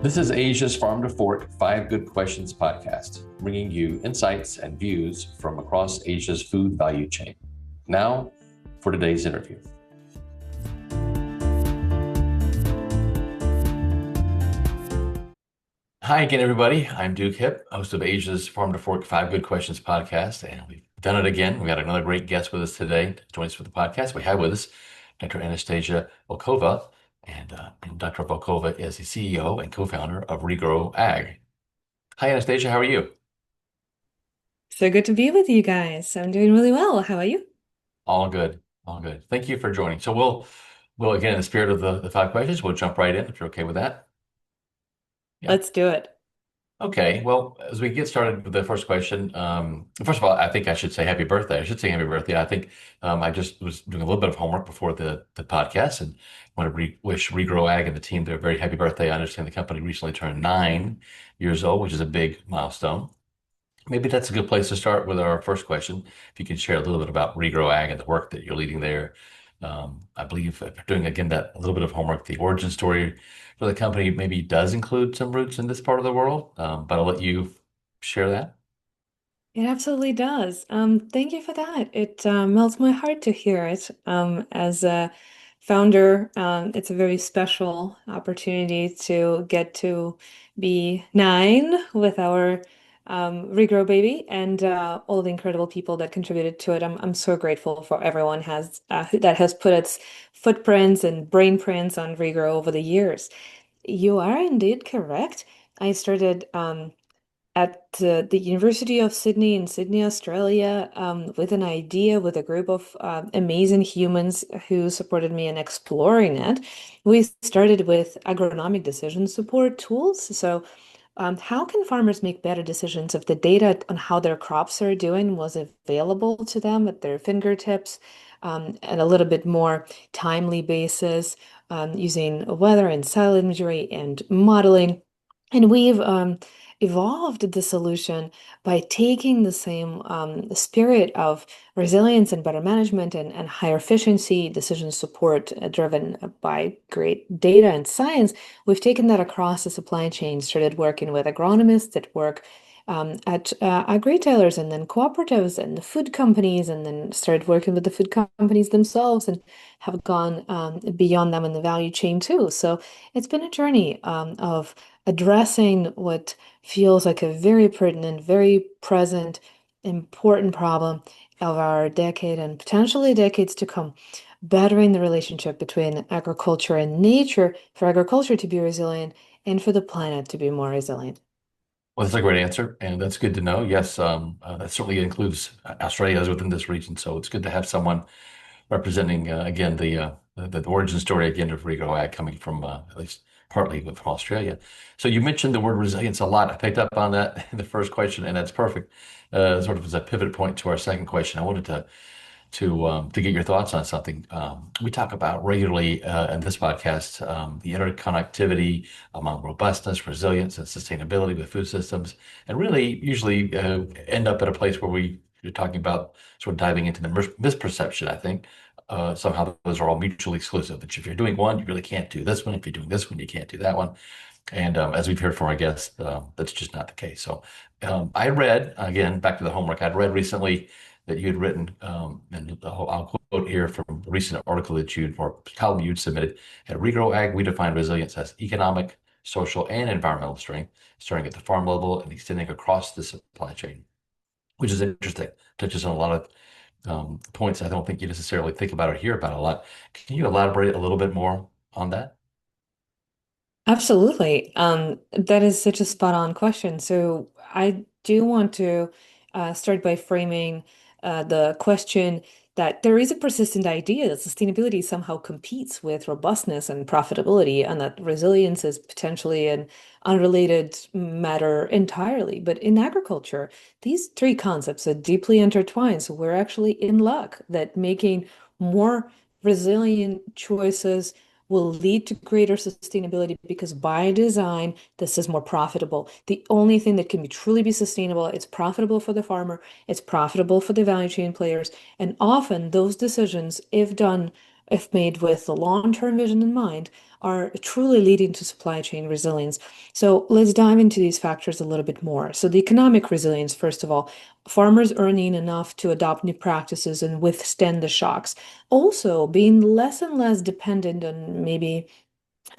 This is Asia's Farm to Fork Five Good Questions podcast, bringing you insights and views from across Asia's food value chain. Now, for today's interview. Hi again, everybody. I'm Duke Hip, host of Asia's Farm to Fork Five Good Questions podcast, and we've done it again. We got another great guest with us today to join us for the podcast. We have with us Dr. Anastasia Volkova, and Dr. Volkova is the CEO and co-founder of Regrow Ag. Hi, Anastasia. How are you? So good to be with you guys. I'm doing really well. How are you? All good. All good. Thank you for joining. So we'll again, in the spirit of the five questions, we'll jump right in if you're okay with that. Yeah. Let's do it. Okay. Well, as we get started with the first question, first of all, I think I should say happy birthday. I should say happy birthday. I think I just was doing a little bit of homework before the podcast and want to wish Regrow Ag and the team their very happy birthday. I understand the company recently turned 9 years old, which is a big milestone. Maybe that's a good place to start with our first question. If you can share a little bit about Regrow Ag and the work that you're leading there. I believe doing again that a little bit of homework, the origin story for the company maybe does include some roots in this part of the world, but I'll let you share that. It absolutely does. Thank you for that. It melts my heart to hear it. As a founder, it's a very special opportunity to get to be 9 with our Regrow baby and all the incredible people that contributed to it. I'm so grateful for everyone that has put its footprints and brain prints on Regrow over the years. You are indeed correct. I started at the University of Sydney in Sydney, Australia, with an idea with a group of amazing humans who supported me in exploring it. We started with agronomic decision support tools. So, how can farmers make better decisions if the data on how their crops are doing was available to them at their fingertips, and a little bit more timely basis, using weather and soil imagery and modeling? And we've evolved the solution by taking the same spirit of resilience and better management and higher efficiency decision support driven by great data and science. We've taken that across the supply chain, started working with agronomists that work at ag retailers and then cooperatives and the food companies, and then started working with the food companies themselves and have gone beyond them in the value chain too. So it's been a journey of addressing what feels like a very pertinent, very present, important problem of our decade and potentially decades to come, bettering the relationship between agriculture and nature for agriculture to be resilient and for the planet to be more resilient. Well, that's a great answer, and that's good to know. Yes, that certainly includes Australia is within this region, so it's good to have someone representing again the origin story again of Regrow Ag coming from at least partly from Australia. So you mentioned the word resilience a lot. I picked up on that in the first question, and that's perfect. Sort of as a pivot point to our second question, I wanted to get your thoughts on something. We talk about regularly in this podcast the interconnectivity among robustness, resilience, and sustainability with food systems, and really usually end up at a place where you're talking about sort of diving into the misperception, I think. Somehow those are all mutually exclusive. That if you're doing one, you really can't do this one. If you're doing this one, you can't do that one. And as we've heard from our guests, that's just not the case. So I read, again, back to the homework, I'd read recently that you had written, and I'll quote here from a recent article that or column you'd submitted. At Regrow Ag, we define resilience as economic, social, and environmental strength, starting at the farm level and extending across the supply chain, which is interesting. Touches on a lot of points I don't think you necessarily think about or hear about a lot. Can you elaborate a little bit more on that? Absolutely. That is such a spot on question. So I do want to start by framing the question that there is a persistent idea that sustainability somehow competes with robustness and profitability, and that resilience is potentially an unrelated matter entirely. But in agriculture, these three concepts are deeply intertwined. So we're actually in luck that making more resilient choices will lead to greater sustainability because by design, this is more profitable. The only thing that can truly be sustainable, it's profitable for the farmer, it's profitable for the value chain players, and often those decisions, if done if made with the long-term vision in mind, are truly leading to supply chain resilience. So let's dive into these factors a little bit more. So the economic resilience, first of all, farmers earning enough to adopt new practices and withstand the shocks. Also, being less and less dependent on maybe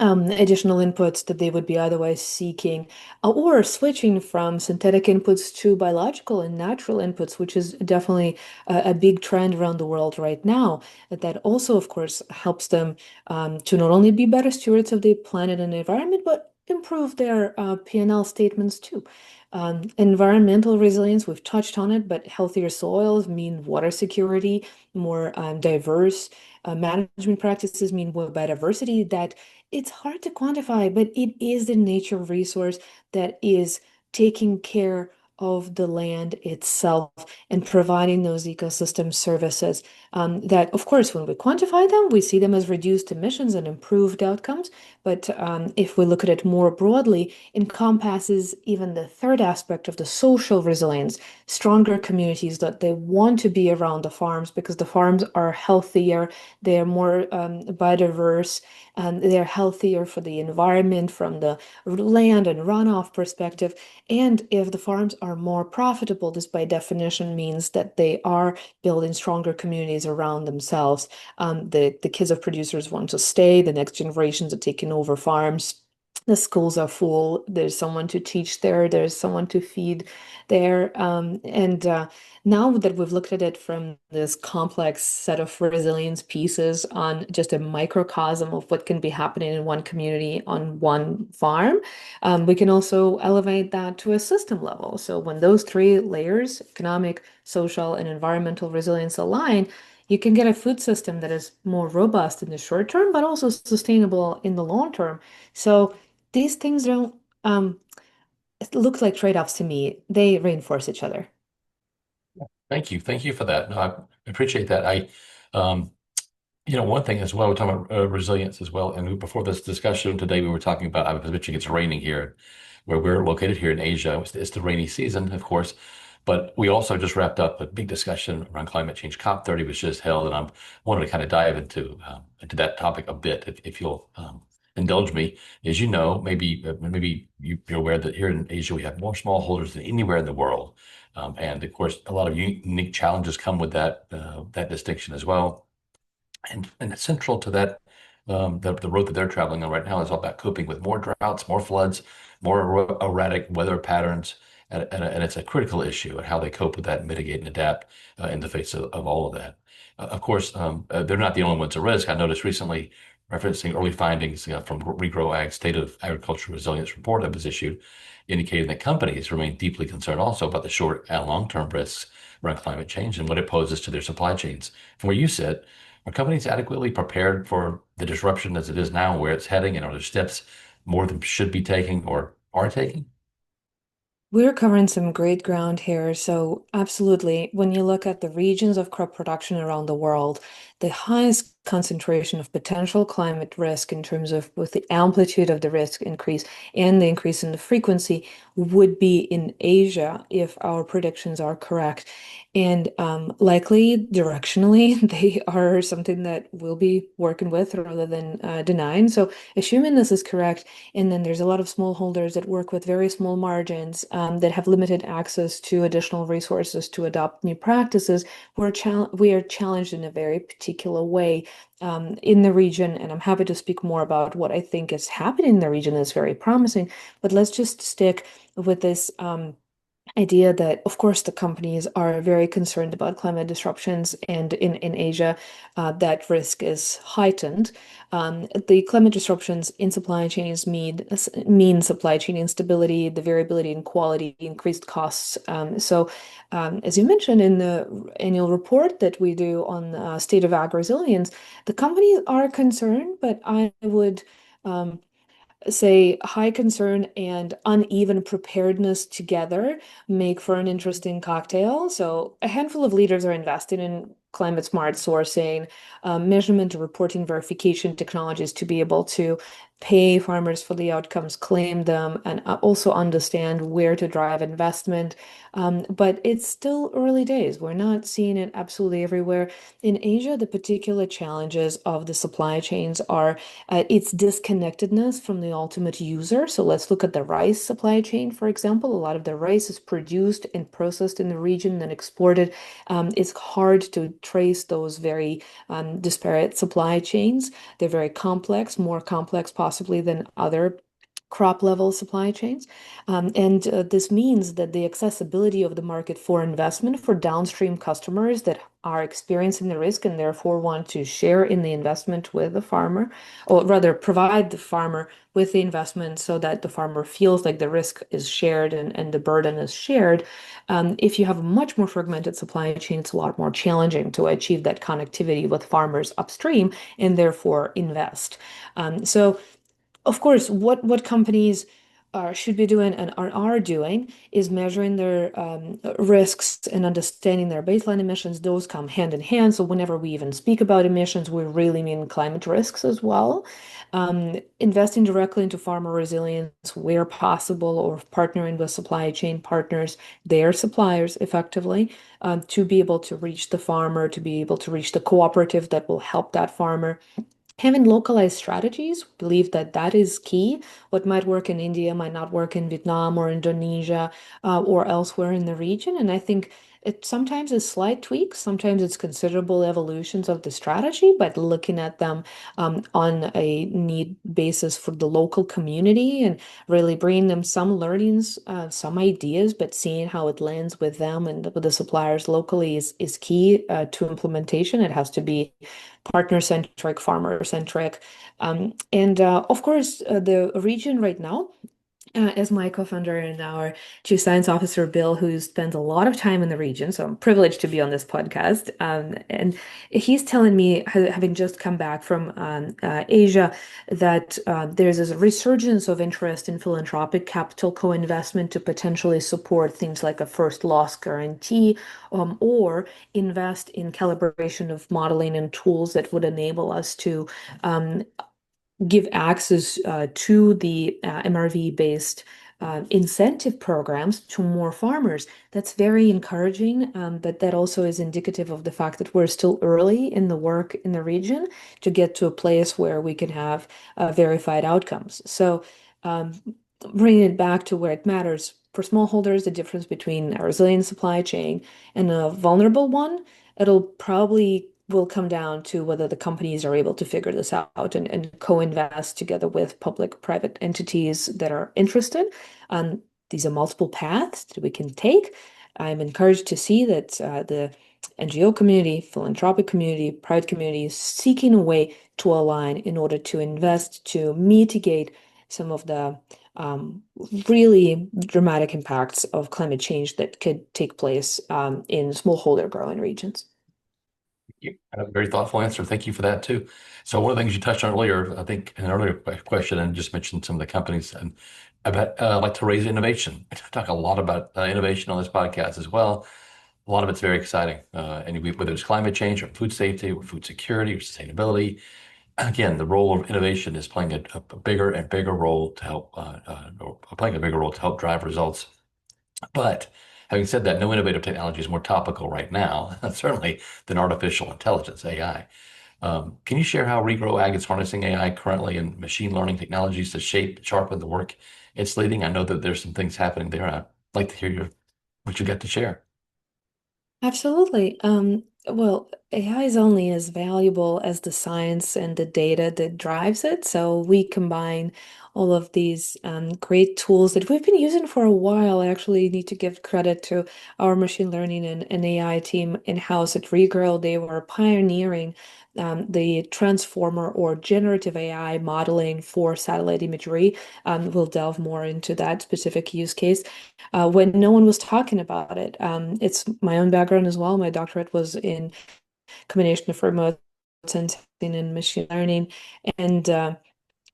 additional inputs that they would be otherwise seeking, or switching from synthetic inputs to biological and natural inputs, which is definitely a big trend around the world right now. That also, of course, helps them to not only be better stewards of the planet and the environment, but improve their P&L statements too. Environmental resilience, we've touched on it, but healthier soils mean water security, more diverse management practices mean more biodiversity. That it's hard to quantify, but it is the nature resource that is taking care of the land itself and providing those ecosystem services. That, of course, when we quantify them, we see them as reduced emissions and improved outcomes. But if we look at it more broadly, encompasses even the third aspect of the social resilience, stronger communities that they want to be around the farms because the farms are healthier, they're more biodiverse, and they're healthier for the environment from the land and runoff perspective. And if the farms are more profitable, this by definition means that they are building stronger communities around themselves. The kids of producers want to stay, the next generations are taking over farms. The schools are full. There's someone to teach there. There's someone to feed there. And now that we've looked at it from this complex set of resilience pieces on just a microcosm of what can be happening in one community on one farm, we can also elevate that to a system level. So when those three layers, economic, social, and environmental resilience align, you can get a food system that is more robust in the short term, but also sustainable in the long term. So these things don't it looks like trade-offs to me. They reinforce each other. Thank you for that. No, I appreciate that. Um, one thing as well, we're talking about resilience as well. And before this discussion today, we were talking about, I was mentioning it's raining here, where we're located here in Asia. It's the rainy season, of course. But we also just wrapped up a big discussion around climate change. COP30 was just held, and I wanted to kind of dive into that topic a bit, if you'll indulge me. As you know, maybe you're aware that here in Asia we have more smallholders than anywhere in the world, and of course, a lot of unique challenges come with that distinction as well. And central to that, the road that they're traveling on right now is all about coping with more droughts, more floods, more erratic weather patterns, and it's a critical issue and how they cope with that, and mitigate and adapt in the face of all of that. Of course, they're not the only ones at risk. I noticed recently, referencing early findings from Regrow Ag State of Agriculture Resilience report that was issued, indicating that companies remain deeply concerned also about the short and long-term risks around climate change and what it poses to their supply chains. From where you sit, are companies adequately prepared for the disruption as it is now, where it's heading, and are there steps more than should be taking or are taking? We're covering some great ground here. So, absolutely, when you look at the regions of crop production around the world, the highest concentration of potential climate risk in terms of both the amplitude of the risk increase and the increase in the frequency would be in Asia if our predictions are correct. And likely directionally, they are something that we'll be working with rather than denying. So, assuming this is correct, and then there's a lot of smallholders that work with very small margins that have limited access to additional resources to adopt new practices. We are challenged in a very particular way in the region, and I'm happy to speak more about what I think is happening in the region that's very promising. But let's just stick with this idea that, of course, the companies are very concerned about climate disruptions, and in Asia, that risk is heightened. The climate disruptions in supply chains mean supply chain instability, the variability in quality, increased costs. As you mentioned in the annual report that we do on state of ag resilience, the companies are concerned, but I would say high concern and uneven preparedness together make for an interesting cocktail. So a handful of leaders are invested in climate smart sourcing, measurement and reporting verification technologies to be able to pay farmers for the outcomes, claim them, and also understand where to drive investment. But it's still early days. We're not seeing it absolutely everywhere. In Asia, the particular challenges of the supply chains are its disconnectedness from the ultimate user. So let's look at the rice supply chain, for example. A lot of the rice is produced and processed in the region, then exported. It's hard to trace those very disparate supply chains. They're very complex, more complex possibly than other crop level supply chains. And this means that the accessibility of the market for investment for downstream customers that are experiencing the risk and therefore want to share in the investment with the farmer, or rather provide the farmer with the investment so that the farmer feels like the risk is shared and the burden is shared. If you have a much more fragmented supply chain, it's a lot more challenging to achieve that connectivity with farmers upstream and therefore invest. So of course, what companies should be doing and are doing is measuring their risks and understanding their baseline emissions. Those come hand in hand. So whenever we even speak about emissions, we really mean climate risks as well. Investing directly into farmer resilience where possible, or partnering with supply chain partners, their suppliers effectively, to be able to reach the farmer, to be able to reach the cooperative that will help that farmer. Having localized strategies, believe that that is key. What might work in India might not work in Vietnam or Indonesia or elsewhere in the region. And I think it sometimes is slight tweaks, sometimes it's considerable evolutions of the strategy, but looking at them on a need basis for the local community and really bringing them some learnings, some ideas, but seeing how it lands with them and with the suppliers locally is key to implementation. It has to be partner-centric, farmer-centric. And of course, the region right now, as my co-founder and our chief science officer, Bill, who spends a lot of time in the region, so I'm privileged to be on this podcast. And he's telling me, having just come back from Asia, that there's this resurgence of interest in philanthropic capital co-investment to potentially support things like a first loss guarantee, or invest in calibration of modeling and tools that would enable us to give access to the MRV-based incentive programs to more farmers. That's very encouraging, but that also is indicative of the fact that we're still early in the work in the region to get to a place where we can have verified outcomes. So um, bringing it back to where it matters, for smallholders, the difference between a resilient supply chain and a vulnerable one, it'll probably will come down to whether the companies are able to figure this out and co-invest together with public-private entities that are interested. These are multiple paths that we can take. I'm encouraged to see that the NGO community, philanthropic community, private community is seeking a way to align in order to invest to mitigate some of the really dramatic impacts of climate change that could take place in smallholder growing regions. A very thoughtful answer. Thank you for that too. So one of the things you touched on earlier, I think in an earlier question, and just mentioned some of the companies and about like to raise innovation. I talk a lot about innovation on this podcast as well. A lot of it's very exciting, whether it's climate change or food safety or food security or sustainability. Again, the role of innovation is playing a bigger and bigger role to help, or playing a bigger role to help drive results. But having said that, no innovative technology is more topical right now, certainly, than artificial intelligence, AI. Can you share how Regrow Ag is harnessing AI currently and machine learning technologies to shape, sharpen the work it's leading? I know that there's some things happening there. I'd like to hear what you got to share. Absolutely. Well, AI is only as valuable as the science and the data that drives it. So we combine all of these great tools that we've been using for a while. I actually need to give credit to our machine learning and AI team in-house at Regrow. They were pioneering the transformer or generative AI modeling for satellite imagery. We'll delve more into that specific use case when no one was talking about it. It's my own background as well. My doctorate was in combination of remote sensing and machine learning. And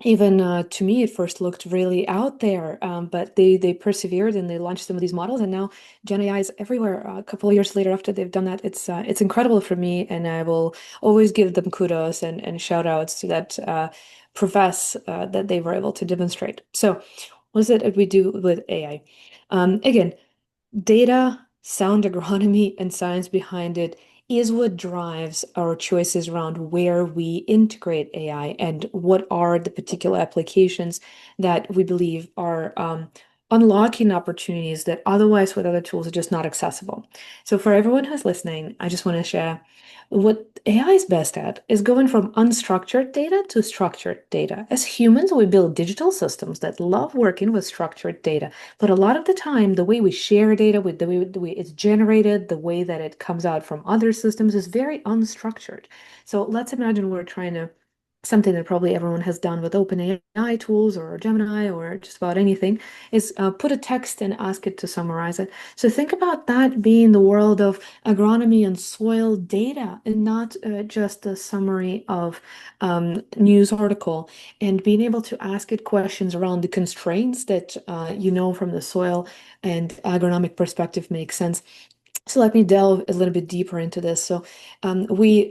even to me, it first looked really out there, but they persevered and they launched some of these models, and now Gen AI is everywhere. A couple of years later, after they've done that, it's incredible for me, and I will always give them kudos and shout outs to that profess that they were able to demonstrate. So, what is it that we do with AI? Again, data, sound agronomy, and science behind it is what drives our choices around where we integrate AI and what are the particular applications that we believe are unlocking opportunities that otherwise with other tools are just not accessible. So for everyone who's listening, I just want to share what AI is best at is going from unstructured data to structured data. As humans, we build digital systems that love working with structured data. But a lot of the time, the way we share data, with the way it's generated, the way that it comes out from other systems is very unstructured. So let's imagine we're trying to something that probably everyone has done with OpenAI tools or Gemini or just about anything is put a text and ask it to summarize it. So think about that being the world of agronomy and soil data and not just a summary of news article and being able to ask it questions around the constraints that you know from the soil and agronomic perspective makes sense. So let me delve a little bit deeper into this. So we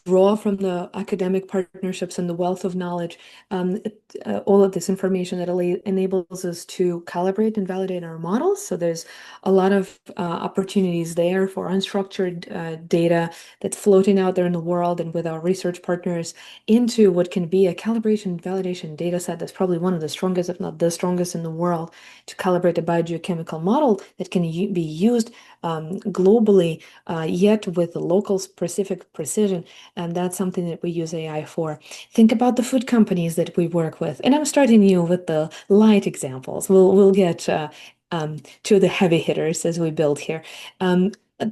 draw from the academic partnerships and the wealth of knowledge, all of this information that enables us to calibrate and validate our models. So there's a lot of opportunities there for unstructured data that's floating out there in the world and with our research partners into what can be a calibration and validation data set that's probably one of the strongest, if not the strongest in the world, to calibrate a biogeochemical model that can be used globally, yet with local specific precision. And that's something that we use AI for. Think about the food companies that we work with. And I'm starting you with the light examples. We'll get to the heavy hitters as we build here.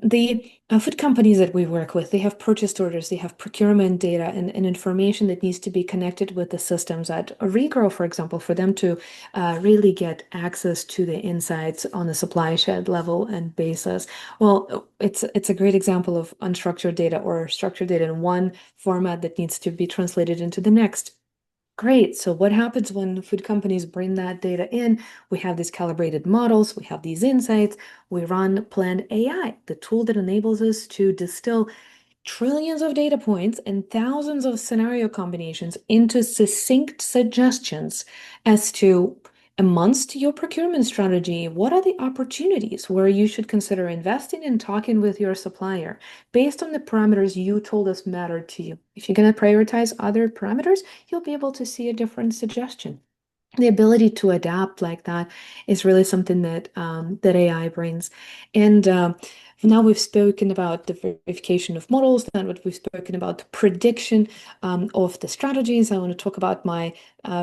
The food companies that we work with, they have purchase orders, they have procurement data and information that needs to be connected with the systems at Regrow, for example, for them to really get access to the insights on the supply shed level and basis. Well, it's a great example of unstructured data or structured data in one format that needs to be translated into the next. Great. So what happens when food companies bring that data in? We have these calibrated models, we have these insights, we run Plan AI, the tool that enables us to distill trillions of data points and thousands of scenario combinations into succinct suggestions as to, amongst your procurement strategy, what are the opportunities where you should consider investing and talking with your supplier based on the parameters you told us mattered to you. If you're going to prioritize other parameters, you'll be able to see a different suggestion. The ability to adapt like that is really something that that AI brings. And now we've spoken about the verification of models, then what we've spoken about the prediction of the strategies. I want to talk about my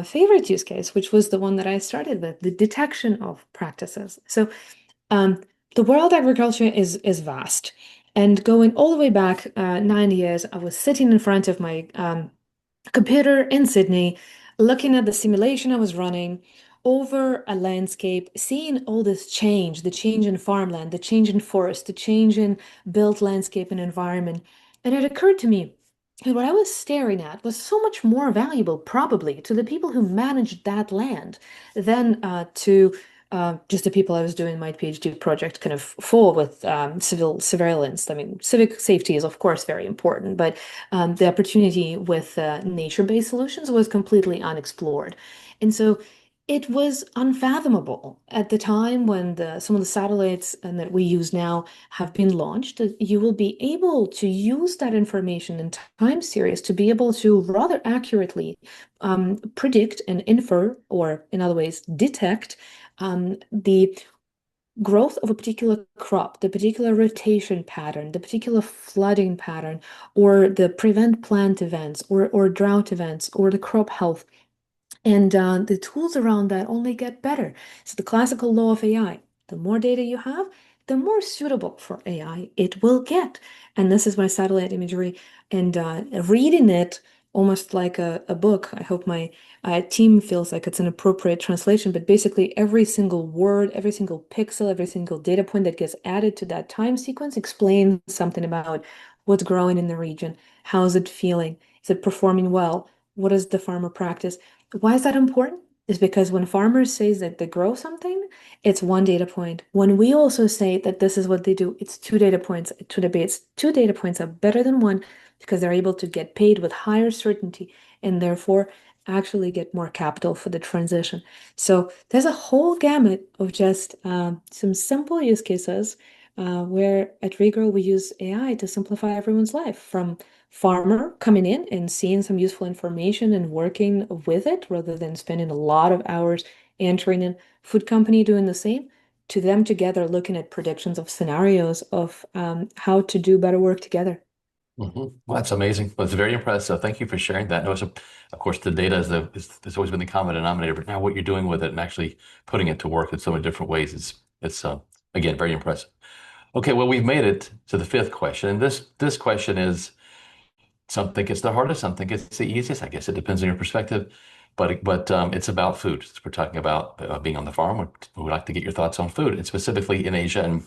favorite use case, which was the one that I started with, the detection of practices. So um, the world agriculture is vast. And going all the way back 9 years, I was sitting in front of my computer in Sydney, looking at the simulation I was running over a landscape, seeing all this change, the change in farmland, the change in forest, the change in built landscape and environment. And it occurred to me that what I was staring at was so much more valuable, probably, to the people who managed that land than to just the people I was doing my PhD project kind of for with civil surveillance. I mean, civic safety is, of course, very important, but the opportunity with nature-based solutions was completely unexplored. And so it was unfathomable at the time when some of the satellites and that we use now have been launched, that you will be able to use that information in time series to be able to rather accurately predict and infer, or in other ways, detect the growth of a particular crop, the particular rotation pattern, the particular flooding pattern, or the prevent plant events or drought events or the crop health. And the tools around that only get better. So the classical law of AI, the more data you have, the more suitable for AI it will get. And this is my satellite imagery and reading it almost like a book. I hope my team feels like it's an appropriate translation, but basically every single word, every single pixel, every single data point that gets added to that time sequence explains something about what's growing in the region. How is it feeling? Is it performing well? What is the farmer practice? Why is that important? Is because when farmers say that they grow something, it's one data point. When we also say that this is what they do, it's two data points. Two debates, two data points are better than one because they're able to get paid with higher certainty and therefore actually get more capital for the transition. So there's a whole gamut of just some simple use cases where at Regrow we use AI to simplify everyone's life, from farmer coming in and seeing some useful information and working with it rather than spending a lot of hours entering in, food company doing the same, to them together looking at predictions of scenarios of how to do better work together. Well, that's amazing. Well, it's very impressive. Thank you for sharing that. No, so, of course, the data has always been the common denominator, but now what you're doing with it and actually putting it to work in so many different ways is it's again very impressive. Okay, well, we've made it to the fifth question. And this question is some think it's the hardest, some think it's the easiest. I guess it depends on your perspective. But it's about food. We're talking about being on the farm. We'd like to get your thoughts on food, and specifically in Asia. And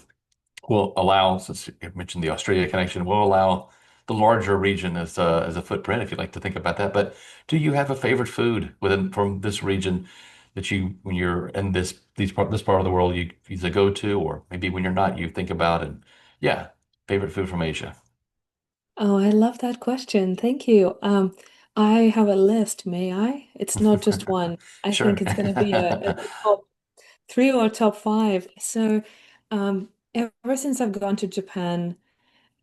we'll allow, since you mentioned the Australia connection, we'll allow the larger region as a footprint, if you'd like to think about that. But do you have a favorite food within from this region that you, when you're in this part of the world, you either go to, or maybe when you're not, you think about? And yeah, favorite food from Asia. Oh, I love that question. Thank you. I have a list, may I? It's not just one. I think Sure. it's going to be a top three or top five. So, ever since I've gone to Japan,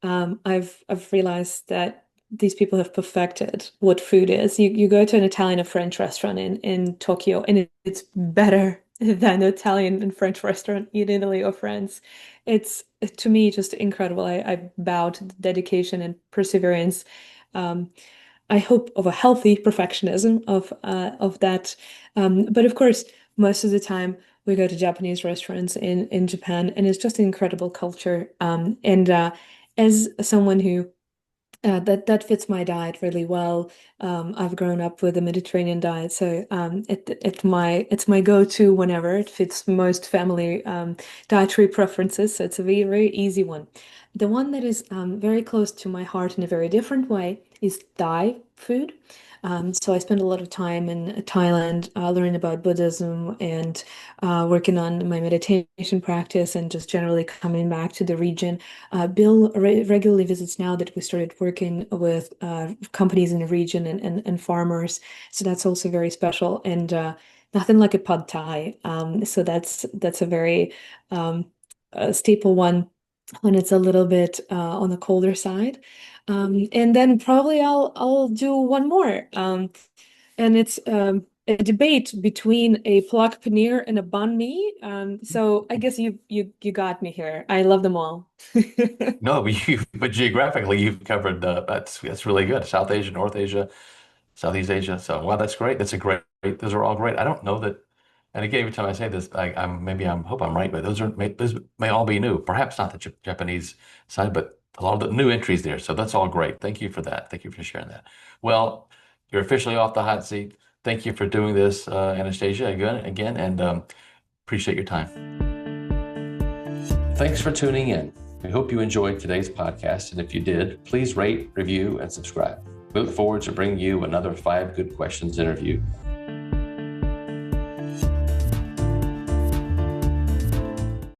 I've realized that these people have perfected what food is. You go to an Italian or French restaurant in Tokyo, and it's better than an Italian and French restaurant in Italy or France. It's to me just incredible. I bow to the dedication and perseverance. Um, I hope of a healthy perfectionism of that. But of course, most of the time we go to Japanese restaurants in Japan, and it's just an incredible culture. And as someone who that fits my diet really well. I've grown up with a Mediterranean diet, so it's my go-to whenever it fits most family dietary preferences. So it's a very very easy one. The one that is very close to my heart in a very different way is Thai food. So I spent a lot of time in Thailand learning about Buddhism and working on my meditation practice and just generally coming back to the region. Bill regularly visits now that we started working with companies in the region and farmers. So that's also very special. And nothing like a pad thai. So that's a very staple one when it's a little bit on the colder side. And then probably I'll do one more. And it's a debate between a plak paneer and a banh mi. So I guess you got me here. I love them all. No, but geographically, you've covered that's really good. South Asia, North Asia, Southeast Asia. So, wow, that's great. That's a those are all great. I don't know that, and again, every time I say this, hope I'm right, but those may all be new. Perhaps not the Japanese side, but a lot of the new entries there. So that's all great. Thank you for that. Thank you for sharing that. Well, you're officially off the hot seat. Thank you for doing this, Anastasia, again, and appreciate your time. Thanks for tuning in. We hope you enjoyed today's podcast, and if you did, please rate, review, and subscribe. We look forward to bringing you another 5 Good Questions interview